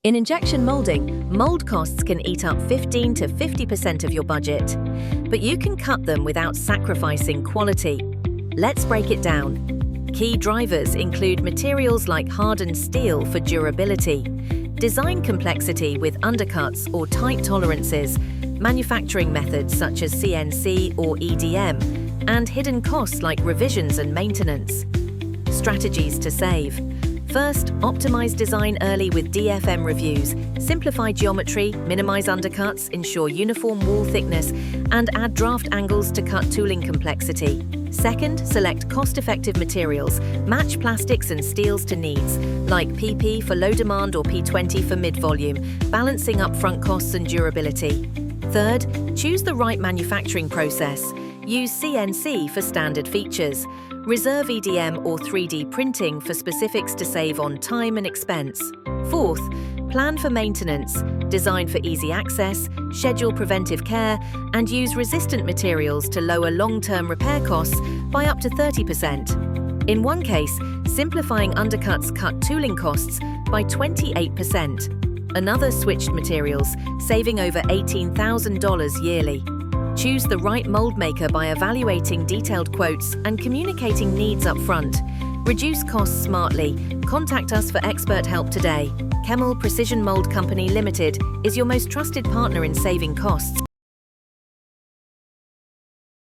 In injection molding, mold costs can eat up 15 to 50% of your budget, but you can cut them without sacrificing quality. Let's break it down. Key drivers include materials like hardened steel for durability, design complexity with undercuts or tight tolerances, manufacturing methods such as CNC or EDM, and hidden costs like revisions and maintenance. Strategies to save. First, optimize design early with DFM reviews, simplify geometry, minimize undercuts, ensure uniform wall thickness, and add draft angles to cut tooling complexity. Second, select cost-effective materials, match plastics and steels to needs, like PP for low demand or P20 for mid-volume, balancing upfront costs and durability. Third, choose the right manufacturing process. Use CNC for standard features. Reserve EDM or 3D printing for specifics to save on time and expense. Fourth, plan for maintenance. Design for easy access, schedule preventive care, and use resistant materials to lower long-term repair costs by up to 30%. In one case, simplifying undercuts cut tooling costs by 28%. Another switched materials, saving over $18,000 yearly. Choose the right mold maker by evaluating detailed quotes and communicating needs up front. Reduce costs smartly. Contact us for expert help today. Kemal Precision Mold Company Limited is your most trusted partner in saving costs.